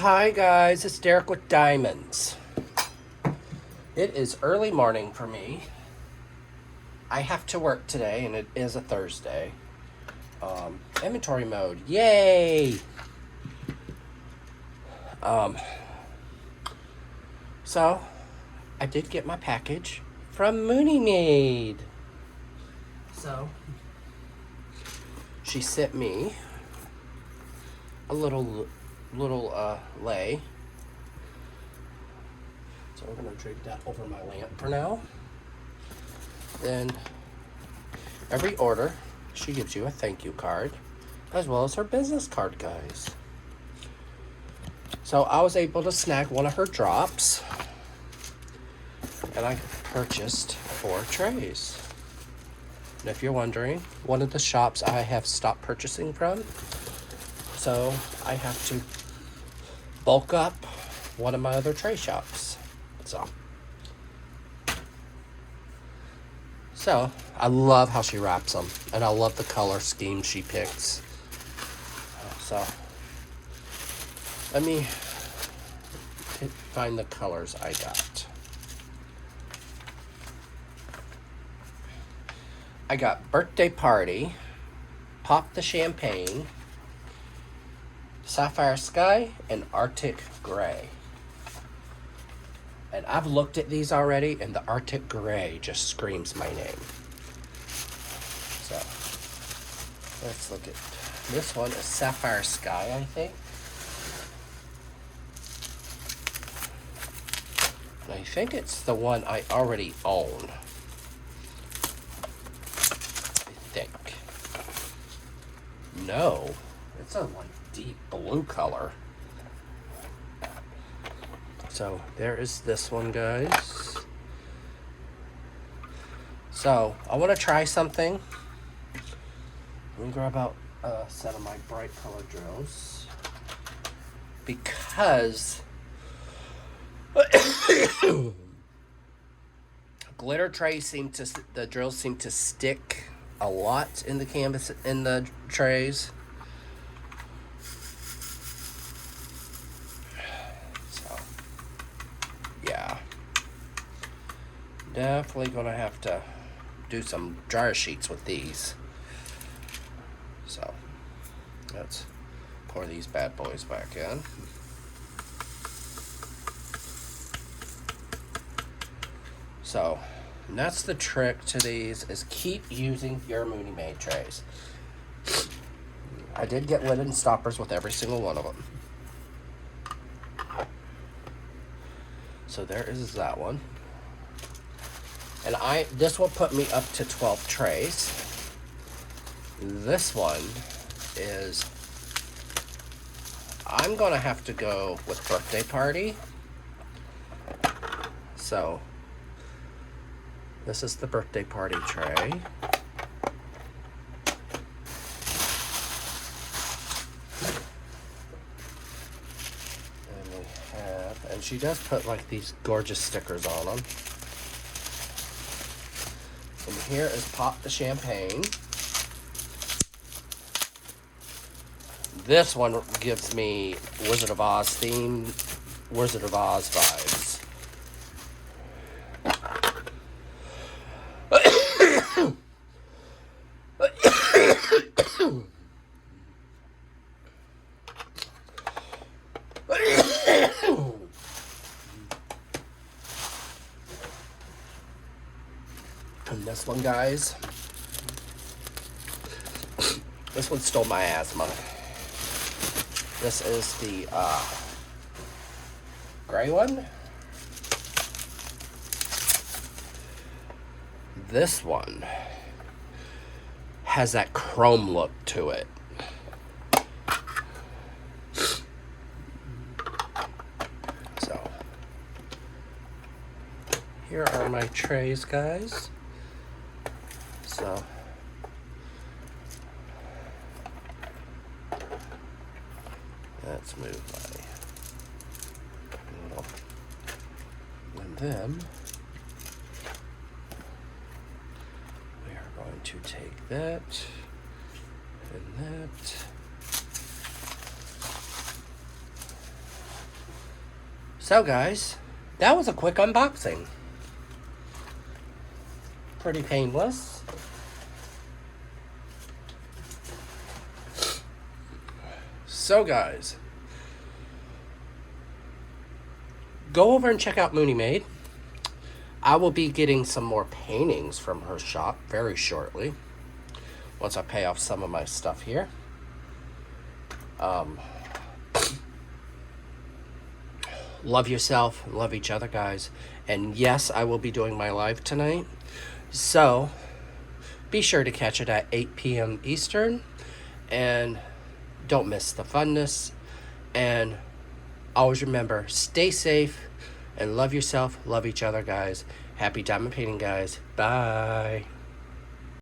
Hi guys, it's Derek with Diamonds. It is early morning for me. I have to work today and it is a Thursday. Inventory mode, yay! So, I did get my package from munimade. So, she sent me a little lei. So we're gonna drape that over my lamp for now. Then every order, she gives you a thank you card, as well as her business card, guys. So I was able to snag one of her drops, and I purchased 4 trays. And if you're wondering, one of the shops I have stopped purchasing from, so I have to bulk up one of my other tray shops. So I love how she wraps them, and I love the color scheme she picks. So let me find the colors I got. I got Birthday Party, Pop the Champagne, Sapphire Sky, and Arctic Gray. And I've looked at these already, and the Arctic Gray just screams my name. So, let's look at this one. Is Sapphire Sky, I think. And I think it's the one I already own. I think. No, it's a deep blue color. So there is this one, guys. So I want to try something. Let me grab out a set of my bright color drills, because glitter trays the drills seem to stick a lot in the canvas, in the trays. Yeah, definitely gonna have to do some dryer sheets with these. So let's pour these bad boys back in. So, and that's the trick to these, is keep using your munimade trays. I did get lid and stoppers with every single one of them. So there is that one. And this will put me up to 12 trays. This one is, I'm gonna have to go with Birthday Party. So this is the Birthday Party tray. And she does put like these gorgeous stickers on them. And here is Pop the Champagne. This one gives me Wizard of Oz theme, Wizard of Oz vibes. And this one, guys, this one stole my asthma. This is the gray one. This one has that chrome look to it. So here are my trays, guys. So let's move my little, and then we are going to take that and that So guys, that was a quick unboxing. Pretty painless. So guys, go over and check out munimade. I will be getting some more paintings from her shop very shortly, once I pay off some of my stuff here. Love yourself, love each other, guys. And yes, I will be doing my live tonight. So, be sure to catch it at 8 p.m. Eastern. And don't miss the funness. And always remember, stay safe and love yourself, love each other, guys. Happy diamond painting, guys. Bye.